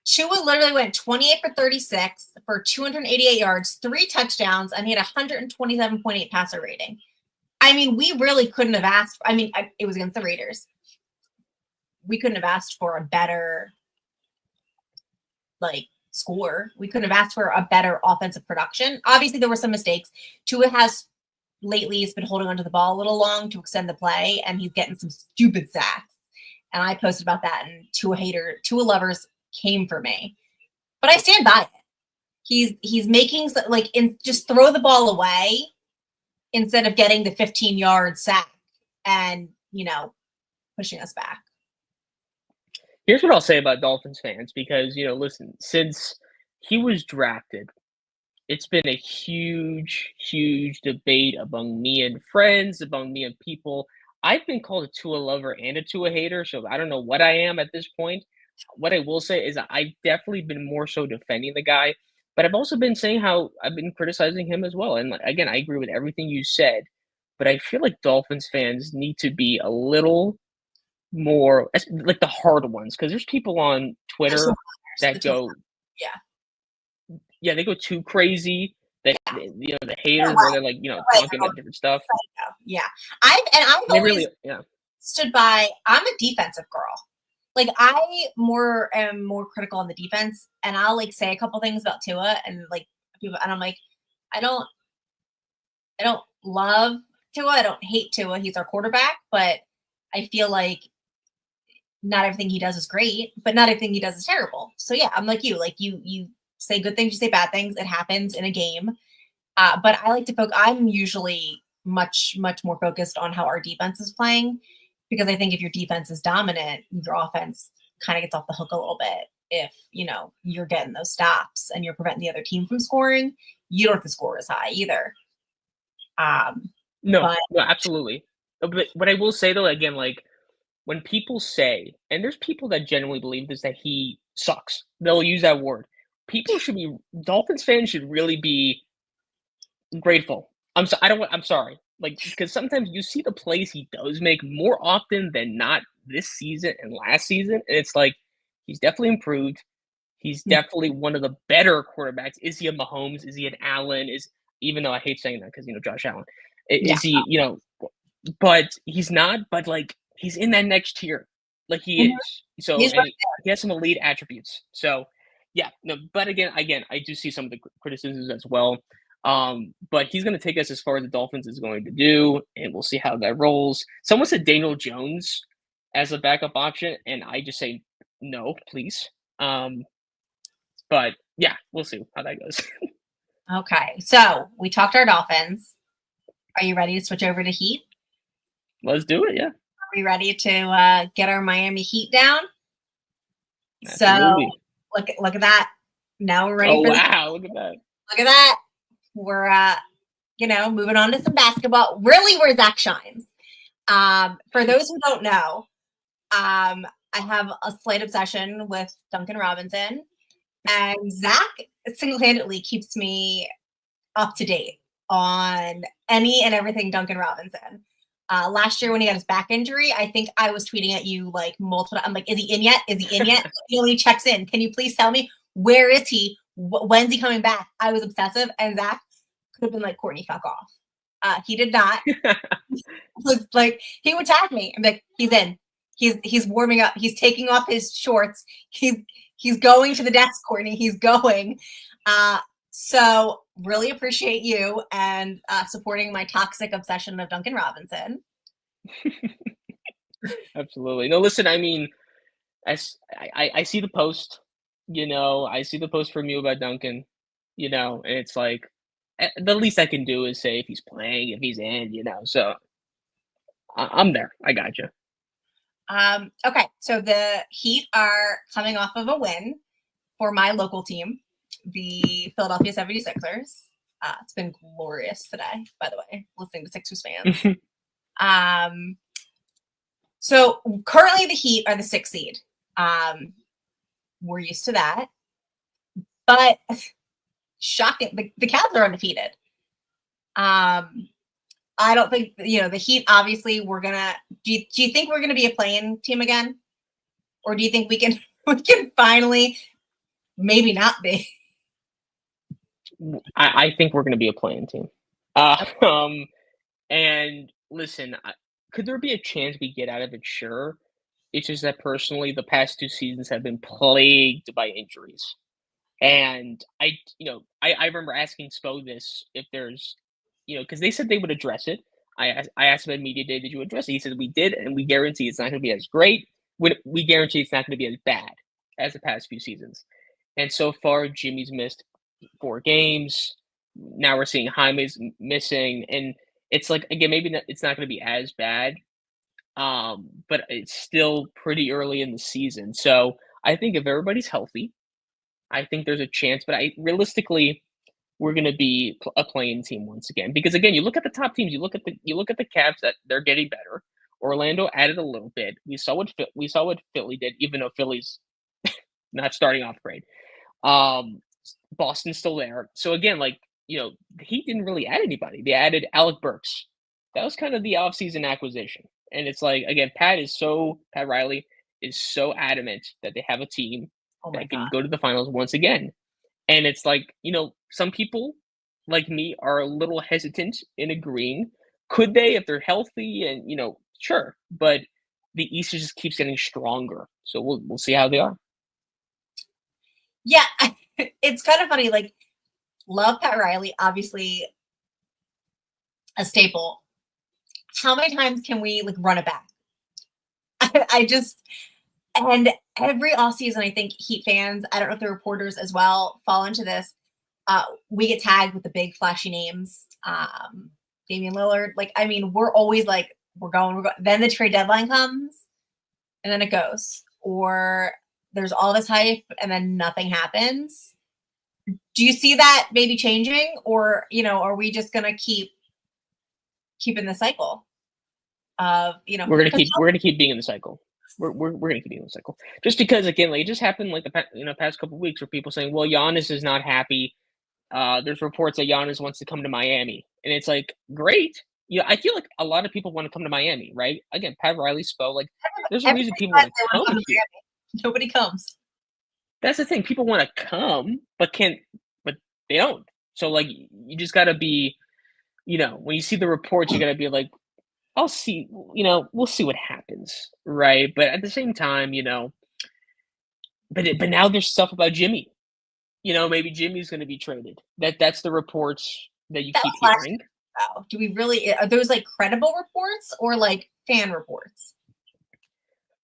Tua literally went 28 for 36 for 288 yards, 3 touchdowns, and he had 127.8 passer rating. I mean, we really couldn't have asked. I mean, it was against the Raiders. We couldn't have asked for a better, like, score. We couldn't have asked for a better offensive production. Obviously, there were some mistakes. Tua has lately has been holding onto the ball a little long to extend the play, and he's getting some stupid sacks. And I posted about that, and Tua lovers came for me. But I stand by it. He's making, like, just throw the ball away instead of getting the 15-yard sack and, pushing us back. Here's what I'll say about Dolphins fans, because, listen, since he was drafted, it's been a huge, huge debate among me and friends, among me and people. I've been called a Tua lover and a Tua hater, so I don't know what I am at this point. What I will say is I've definitely been more so defending the guy, but I've also been saying how I've been criticizing him as well. And again, I agree with everything you said, but I feel like Dolphins fans need to be a little more like the hard ones, because there's people on Twitter that go, they go too crazy. That the haters where they're like, talking about different stuff. Yeah, I've always stood by. I'm a defensive girl. Like, I am more critical on the defense, and I'll like say a couple things about Tua and like people, and I'm like, I don't love Tua. I don't hate Tua. He's our quarterback, but I feel like not everything he does is great, but not everything he does is terrible. So yeah, I'm like you. Like you say good things, you say bad things. It happens in a game. But I like to focus. I'm usually much more focused on how our defense is playing, because I think if your defense is dominant, your offense kind of gets off the hook a little bit. If you're getting those stops and you're preventing the other team from scoring, you don't have to score as high either. No, absolutely. But what I will say though, again, like when people say, and there's people that genuinely believe this, that he sucks, they'll use that word. Dolphins fans should really be grateful. I'm sorry. Like, because sometimes you see the plays he does make more often than not this season and last season, and it's like he's definitely improved. He's definitely one of the better quarterbacks. Is he a Mahomes? Is he an Allen? Even though I hate saying that because Josh Allen. Is he? But he's not. But like he's in that next tier. like he Mhm. is. So, He's and right he has some elite attributes. So, yeah, no, but again, I do see some of the criticisms as well. But he's going to take us as far as the Dolphins is going to do, and we'll see how that rolls. Someone said Daniel Jones as a backup option, and I just say no, please. But yeah, we'll see how that goes. there. Okay, so we talked our Dolphins. Are you ready to switch over to Heat? Let's do it. Yeah, Are we ready to get our Miami Heat down? So absolutely. look at that. Now we're ready Oh for the wow, look at that. look at that. We're moving on to some basketball. Really, where Zach shines. For those who don't know, I have a slight obsession with Duncan Robinson, and Zach single-handedly keeps me up to date on any and everything Duncan Robinson. Last year when he had his back injury, I think I was tweeting at you like multiple. I'm like, is he in yet? Is he in yet? He only checks in. Can you please tell me where is he? When's he coming back? I was obsessive, and Zach could have been like, Courtney, fuck off. He did not. Was like, he would tag me. I'm like, he's in. He's warming up. He's taking off his shorts. He's going to the desk, Courtney. He's going. So really appreciate you and supporting my toxic obsession of Duncan Robinson. Absolutely. No, listen, I mean, I see the post, I see the post from you about Duncan, and it's like the least I can do is say if he's playing, if he's in, so I'm there. I got you. Okay, so the Heat are coming off of a win for my local team, the Philadelphia 76ers. It's been glorious today, by the way, listening to Sixers fans. So currently the Heat are the 6th seed. We're used to that. But shocking, the Cavs are undefeated. I don't think, the Heat, obviously, do you think we're gonna be a play-in team again? Or do you think we can finally maybe not be? I think we're going to be a playing team. And listen, could there be a chance we get out of it? Sure. It's just that personally, the past 2 seasons have been plagued by injuries. And I remember asking Spo this if there's, because they said they would address it. I asked him at media day, did you address it? He said we did, and we guarantee it's not going to be as great. We guarantee it's not going to be as bad as the past few seasons. And so far, Jimmy's missed 4 games. Now we're seeing Jaime's missing, and it's like again, maybe it's not going to be as bad, but it's still pretty early in the season. So I think if everybody's healthy, I think there's a chance. But realistically, we're going to be a playing team once again because again, you look at the top teams, you look at the Cavs that they're getting better. Orlando added a little bit. We saw what Philly did, even though Philly's not starting off great. Boston's still there. So again, he didn't really add anybody. They added Alec Burks. That was kind of the offseason acquisition. And it's like, again, Pat Riley is so adamant that they have a team Oh my that can God. go to the finals once again. And it's like, some people like me are a little hesitant in agreeing. Could they if they're healthy and, sure. But the East just keeps getting stronger. So we'll see how they are. Yeah, it's kind of funny. Like, love Pat Riley, obviously a staple. How many times can we run it back? And every offseason, I think Heat fans, I don't know if the reporters as well fall into this. We get tagged with the big flashy names. Damian Lillard. We're always like, we're going. Then the trade deadline comes and then it goes. Or there's all this hype and then nothing happens. Do you see that maybe changing? Or, are we just going to keep in the cycle of, we're gonna keep being in the cycle. We're gonna keep being in the cycle. Just because again, it just happened the past couple of weeks where people saying, well, Giannis is not happy. There's reports that Giannis wants to come to Miami, and it's like great. I feel like a lot of people want to come to Miami, right? Again, Pat Riley spoke there's a reason people want to come here. Nobody comes. That's the thing. People want to come, but they don't. So you just gotta be, when you see the reports, you gotta be like, I'll see. We'll see what happens, right? But at the same time, but now there's stuff about Jimmy. Maybe Jimmy's going to be traded. That's the reports that you That keep was last hearing. year, though. Do we really? Are those like credible reports or like fan reports?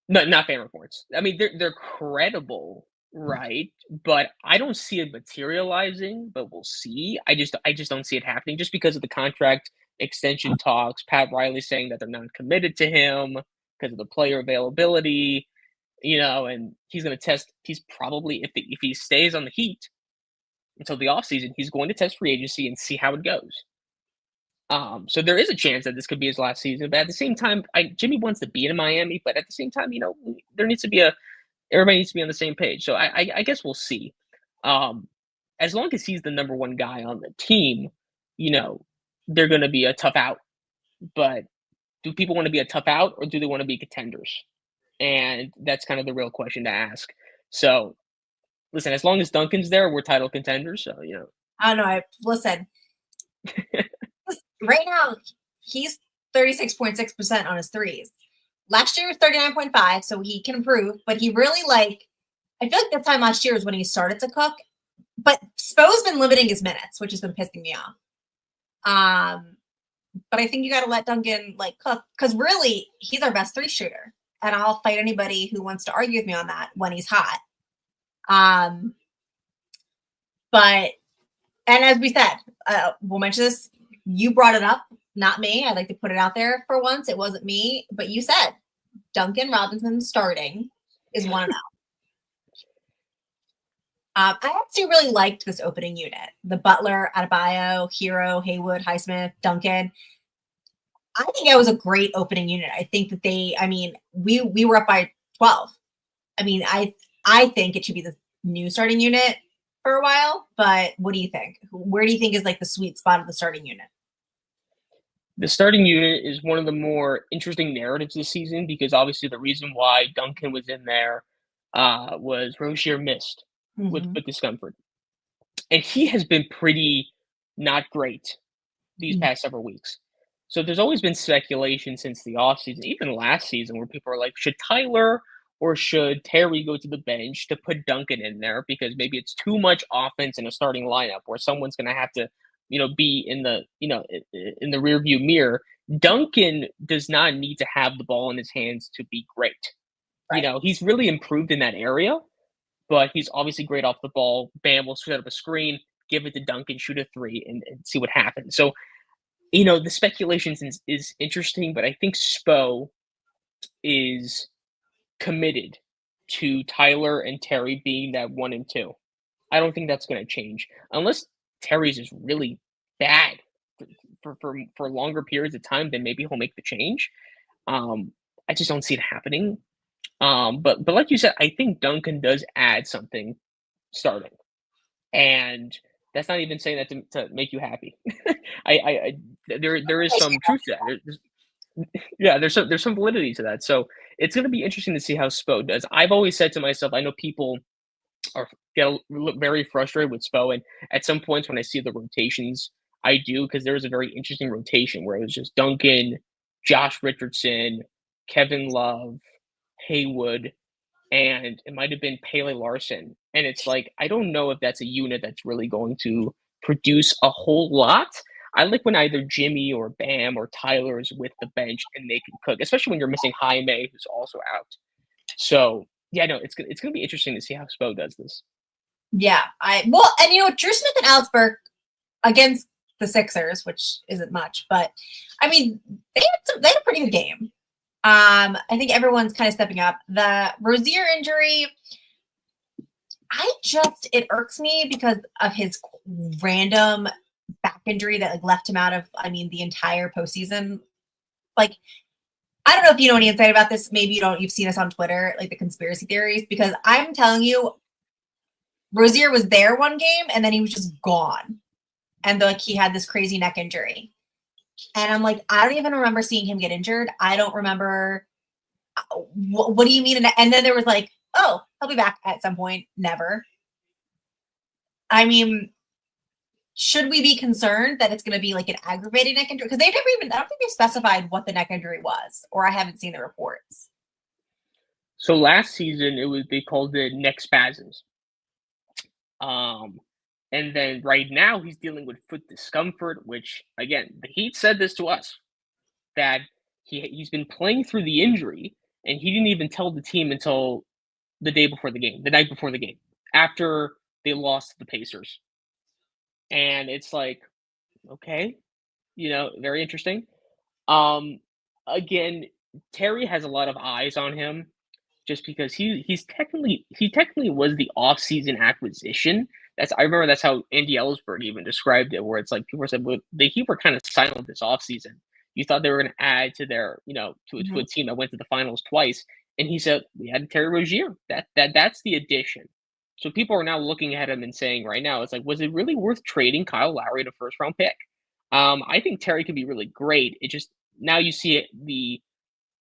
No, not fan reports. I mean, they're credible, right? But I don't see it materializing. But we'll see. I just don't see it happening just because of the contract extension talks. Pat Riley saying that they're not committed to him because of the player availability. And he's going to test. He's probably if he stays on the Heat until the offseason, he's going to test free agency and see how it goes. So there is a chance that this could be his last season, but at the same time, Jimmy wants to be in Miami, but at the same time, there needs to be everybody needs to be on the same page. So I guess we'll see. Um, as long as he's the number one guy on the team, they're going to be a tough out. But do people want to be a tough out, or do they want to be contenders? And that's kind of the real question to ask. So listen, as long as Duncan's there, we're title contenders. So I don't know. Listen, right now he's 36.6% on his threes. Last year was 39.5, so he can improve, but he really I feel like this time last year is when he started to cook. But Spo's been limiting his minutes, which has been pissing me off. But I think you got to let Duncan cook because really he's our best three shooter, and I'll fight anybody who wants to argue with me on that when he's hot. But and as we said, we'll mention this. You brought it up, not me. I'd like to put it out there for once. It wasn't me, but you said Duncan Robinson starting is 1-0. I actually really liked this opening unit. The Butler, Adebayo, Hero, Haywood, Highsmith, Duncan. I think it was a great opening unit. I think that we were up by 12. I mean, I think it should be the new starting unit for a while, but what do you think? Where do you think is the sweet spot of the starting unit? The starting unit is one of the more interesting narratives this season because obviously the reason why Duncan was in there was Rozier missed with discomfort. And he has been pretty not great these past several weeks. So there's always been speculation since the offseason, even last season, where people are like, should Tyler or should Terry go to the bench to put Duncan in there because maybe it's too much offense in a starting lineup where someone's going to have to, be in the, in the rearview mirror. Duncan does not need to have the ball in his hands to be great. Right. He's really improved in that area, but he's obviously great off the ball. Bam will set up a screen, give it to Duncan, shoot a three, and see what happens. So, the speculation is interesting, but I think Spo is committed to Tyler and Terry being that 1 and 2. I don't think that's going to change unless Terry's is really bad for longer periods of time. Then maybe he'll make the change. I just don't see it happening. But like you said, I think Duncan does add something starting, and that's not even saying that to make you happy. There is some truth to that. There's some validity to that. So it's going to be interesting to see how Spo does. I've always said to myself, I know people get very frustrated with Spo, and at some points when I see the rotations, I do because there was a very interesting rotation where it was just Duncan, Josh Richardson, Kevin Love, Haywood, and it might have been Pele Larson. And it's like, I don't know if that's a unit that's really going to produce a whole lot. I like when either Jimmy or Bam or Tyler is with the bench and they can cook, especially when you're missing Jaime, who's also out. So, yeah, no, it's going to be interesting to see how Spo does this. Yeah. Drew Smith and Alex Burke against the Sixers, which isn't much, but I mean, they had a pretty good game. I think everyone's kind of stepping up. The Rozier injury, it irks me because of his random back injury that left him out of, the entire postseason. I don't know if you know any insight about this. Maybe you don't. You've seen us on Twitter, the conspiracy theories, because I'm telling you, Rozier was there one game and then he was just gone. And he had this crazy neck injury. And I'm like, I don't even remember seeing him get injured. I don't remember. What do you mean? And then there was he'll be back at some point. Never. I mean, should we be concerned that it's going to be like an aggravated neck injury? Because they've never even, I don't think they specified what the neck injury was, or I haven't seen the reports. So last season, they called it neck spasms. Um, and then right now he's dealing with foot discomfort, which again, the Heat said this to us that he's been playing through the injury, and he didn't even tell the team until the night before the game, after they lost to the Pacers. And it's like, okay, very interesting. Um, Again, Terry has a lot of eyes on him just because he technically was the off-season acquisition. I remember that's how Andy Ellsberg even described it, where it's like people said, well, the Heat were kind of silent this off-season. You thought they were going to add to their, to a team that went to the finals twice, and he said we had Terry Rozier. That's the addition. So people are now looking at him and saying right now, it's like, was it really worth trading Kyle Lowry to first-round pick? I think Terry could be really great. It just now you see it, the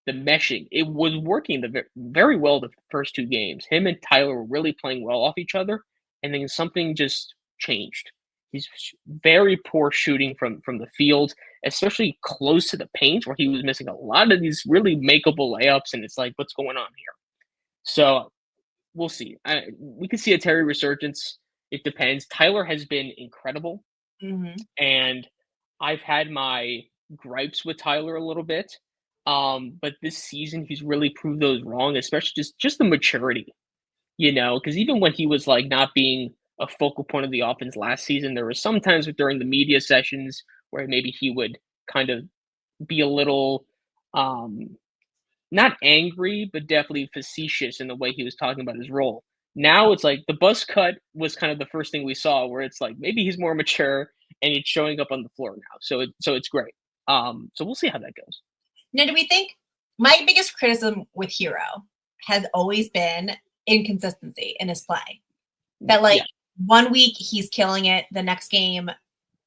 meshing. It was working very well the first two games. Him and Tyler were really playing well off each other, and then something just changed. He's very poor shooting from the field, especially close to the paint, where he was missing a lot of these really makeable layups, and it's like, what's going on here? So we'll see. We could see a Terry resurgence. It depends. Tyler has been incredible, and I've had my gripes with Tyler a little bit. But this season he's really proved those wrong, especially just the maturity, because even when he was like not being a focal point of the offense last season, there were some times during the media sessions where maybe he would kind of be a little not angry, but definitely facetious in the way he was talking about his role. Now it's like the buzz cut was kind of the first thing we saw, where it's like maybe he's more mature and it's showing up on the floor now. So it's great. So we'll see how that goes. Now, do we think my biggest criticism with Hero has always been inconsistency in his play? That like 1 week he's killing it, the next game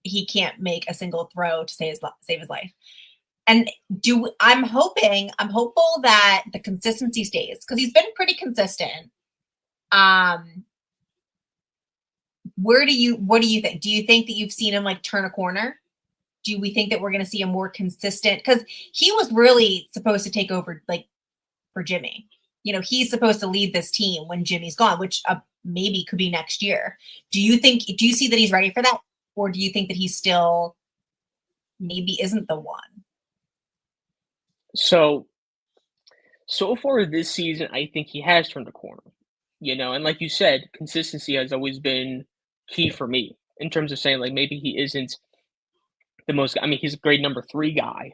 he can't make a single throw to save his life. And I'm hopeful that the consistency stays, because he's been pretty consistent. What do you think? Do you think that you've seen him like turn a corner? Do we think that we're going to see a more consistent, because he was really supposed to take over like for Jimmy. He's supposed to lead this team when Jimmy's gone, which maybe could be next year. Do you see that he's ready for that? Or do you think that he still maybe isn't the one? So far this season, I think he has turned a corner, and like you said, consistency has always been key for me in terms of saying like maybe he isn't the most. I mean, he's a great number 3 guy,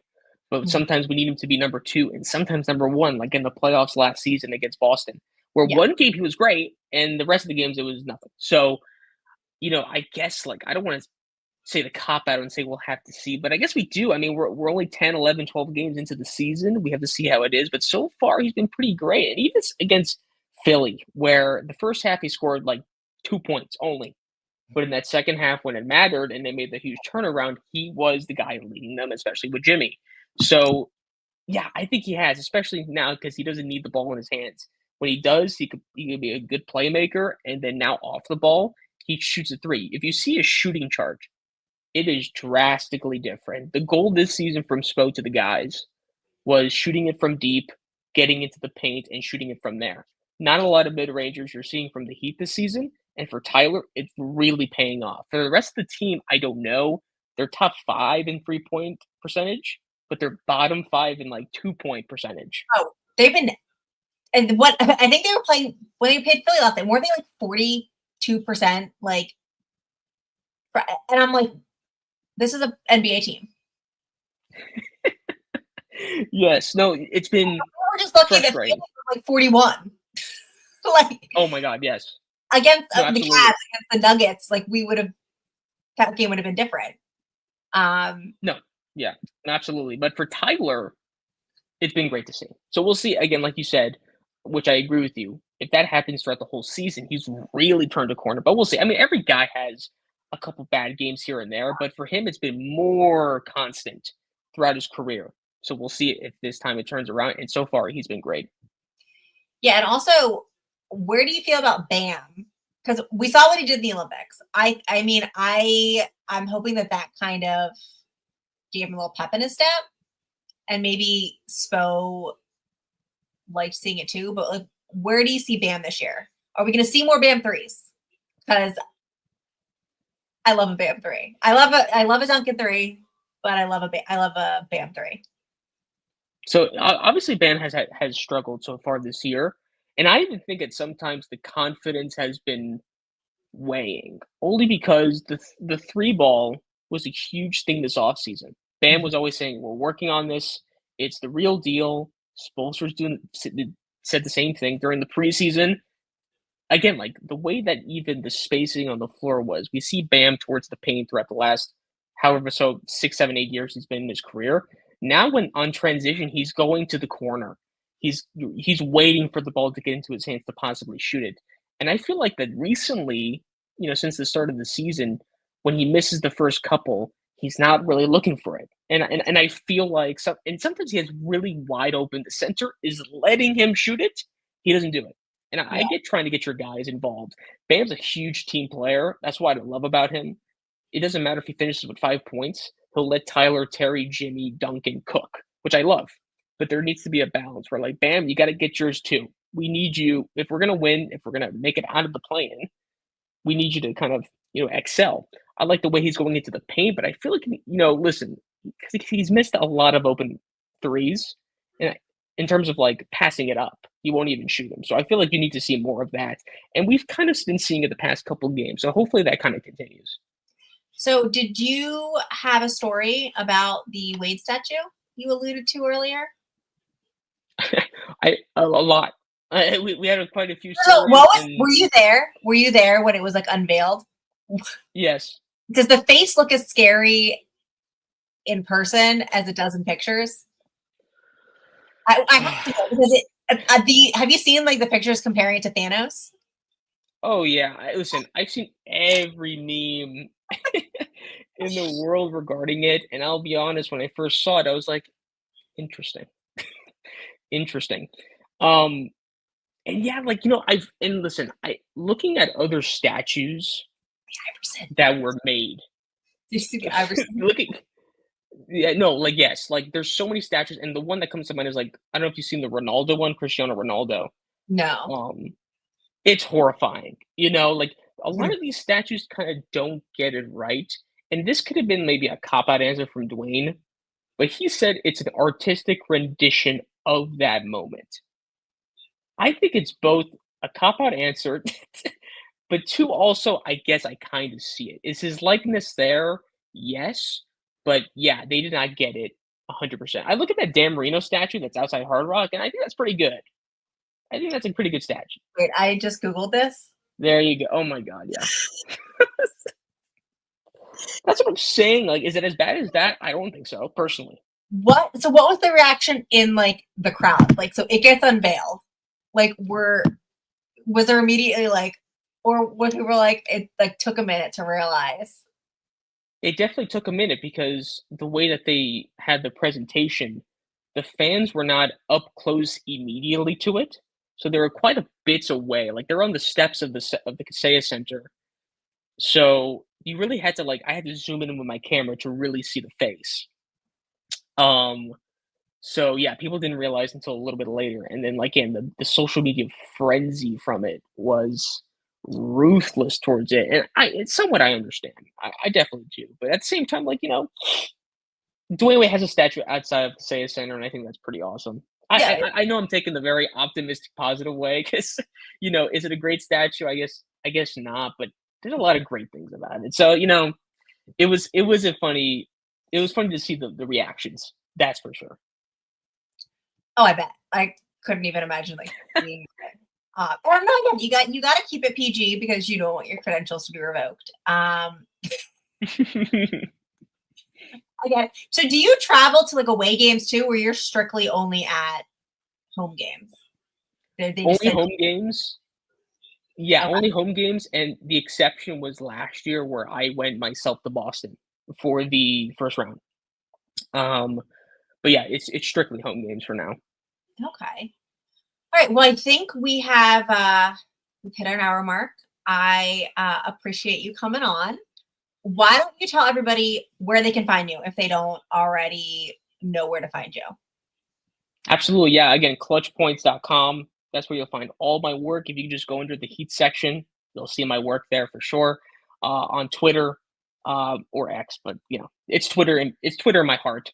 but sometimes we need him to be number 2 and sometimes number 1, like in the playoffs last season against Boston, where one game he was great and the rest of the games it was nothing. So, I guess like I don't want to say the cop out and say we'll have to see, but I guess we do. I mean, we're only 10, 11, 12 games into the season. We have to see how it is, but so far he's been pretty great. And even against Philly, where the first half he scored like 2 points only, but in that second half when it mattered and they made the huge turnaround, he was the guy leading them, especially with Jimmy. So yeah, I think he has, especially now because he doesn't need the ball in his hands. When he does, he could be a good playmaker, and then now off the ball, he shoots a 3. If you see a shooting chart, it is drastically different. The goal this season from Spo to the guys was shooting it from deep, getting into the paint, and shooting it from there. Not a lot of mid-rangers you're seeing from the Heat this season, and for Tyler, it's really paying off. For the rest of the team, I don't know. They're top 5 in 3-point percentage, but they're bottom 5 in like 2-point percentage. Oh, they've been, and what I think they were playing when they played Philly last time, weren't they like 42%? Like, and I'm like, this is an NBA team. Yes, no, it's been. We're just lucky that Philly was like 41. Like, oh my God, yes. Against the Cavs, against the Nuggets, like that game would have been different. No, yeah, absolutely. But for Tyler, it's been great to see. So we'll see again, like you said, which I agree with you. If that happens throughout the whole season, he's really turned a corner. But we'll see. I mean, every guy has a couple bad games here and there, but for him, it's been more constant throughout his career. So we'll see if this time it turns around. And so far, he's been great. Yeah, and also, where do you feel about Bam because we saw what he did in the Olympics. I mean, I'm hoping that kind of gave him a little pep in his step, and maybe Spo liked seeing it too. But like, where do you see Bam this year? Are we going to see more Bam threes? Because I love a Bam three. I love a Duncan three, but I love a Bam three. So obviously, Bam has struggled so far this year, and I even think that sometimes the confidence has been weighing, only because the three ball was a huge thing this offseason. Bam was always saying, "We're working on this. It's the real deal." Spoelstra's said the same thing during the preseason. Again, like the way that even the spacing on the floor was, we see Bam towards the paint throughout the last however so 6, 7, 8 years he's been in his career. Now, when on transition, he's going to the corner. He's waiting for the ball to get into his hands to possibly shoot it. And I feel like that recently, since the start of the season, when he misses the first couple, he's not really looking for it. And I feel like sometimes he has really wide open. The center is letting him shoot it. He doesn't do it. And I Yeah. get trying to get your guys involved. Bam's a huge team player. That's what I love about him. It doesn't matter if he finishes with 5 points. He'll let Tyler, Terry, Jimmy, Duncan cook, which I love. But there needs to be a balance where, like, Bam, you got to get yours too. We need you. If we're going to win, if we're going to make it out of the play-in, we need you to kind of, excel. I like the way he's going into the paint, but I feel like, listen, because he's missed a lot of open threes. And in terms of like passing it up, he won't even shoot them. So I feel like you need to see more of that. And we've kind of been seeing it the past couple of games. So hopefully that kind of continues. So did you have a story about the Wade statue you alluded to earlier? A lot. We had quite a few So stories. were you there? Were you there when it was like unveiled? Yes. Does the face look as scary in person as it does in pictures? I have to know, because have you seen like the pictures comparing it to Thanos? Oh yeah. Listen, I've seen every meme in the world regarding it, and I'll be honest, when I first saw it, I was like, interesting. Interesting. Um, and yeah, like, listen, I looking at other statues Iverson. that were made. Did you see the Iverson? Looking Yeah, no, like, yes, like, there's so many statues, and the one that comes to mind is, like, I don't know if you've seen the Ronaldo one, Cristiano Ronaldo. No. It's horrifying, like, a lot of these statues kinda don't get it right, and this could have been maybe a cop-out answer from Dwayne, but he said it's an artistic rendition of that moment. I think it's both a cop-out answer, but 2, also, I guess I kind of see it. Is his likeness there? Yes, but yeah, they did not get it 100%. I look at that Dan Marino statue that's outside Hard Rock, and I think that's pretty good. I think that's a pretty good statue. Wait, I just Googled this. There you go. Oh my god, yeah. That's what I'm saying. Like, is it as bad as that? I don't think so, personally. What was the reaction in like the crowd? Like, so it gets unveiled. Like, was there immediately like, or what people were like, it like took a minute to realize? It definitely took a minute because the way that they had the presentation, the fans were not up close immediately to it. So they were quite a bits away. Like, they're on the steps of the Kaseya Center. So you really had to, like, I had to zoom in with my camera to really see the face. So yeah, people didn't realize until a little bit later, and then, like, again, the social media frenzy from it was ruthless towards it, and it's somewhat I understand. I definitely do, but at the same time, like, Dwayne Wade has a statue outside of Kaseya Center, and I think that's pretty awesome. Yeah. I know I'm taking the very optimistic, positive way because, is it a great statue? I guess not, but there's a lot of great things about it. So, it was funny to see the reactions. That's for sure. Oh, I bet. I couldn't even imagine like being or no, again, you got to keep it PG because you don't want your credentials to be revoked. Again, so do you travel to like away games too, or you're strictly only at home games? They just Only said, home games. Yeah, okay. only home games, and the exception was last year where I went myself to Boston for the first round. But yeah, it's strictly home games for now. Okay. All right. Well, I think we have we've hit our hour mark. I appreciate you coming on. Why don't you tell everybody where they can find you if they don't already know where to find you? Absolutely, yeah. Again, clutchpoints.com. That's where you'll find all my work. If you just go under the Heat section, you'll see my work there for sure. On Twitter, or X, but it's Twitter and it's Twitter in my heart.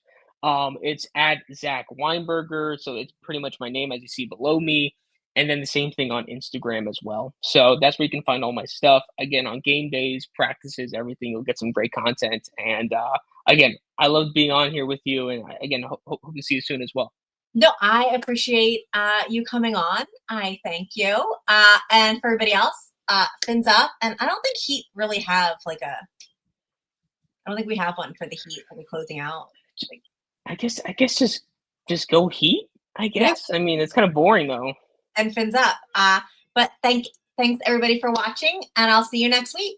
It's at Zach Weinberger, so it's pretty much my name as you see below me, and then the same thing on Instagram as well. So that's where you can find all my stuff. Again, on game days, practices, everything, you'll get some great content. And again, I love being on here with you, and again, hope to see you soon as well. No, I appreciate you coming on. I thank you. And for everybody else, fins up. And I don't think Heat really have I don't think we have one for the Heat for the closing out. Like, I guess just go Heat. I yeah, guess. I mean, it's kind of boring though. and fins up. But thanks everybody for watching, and I'll see you next week.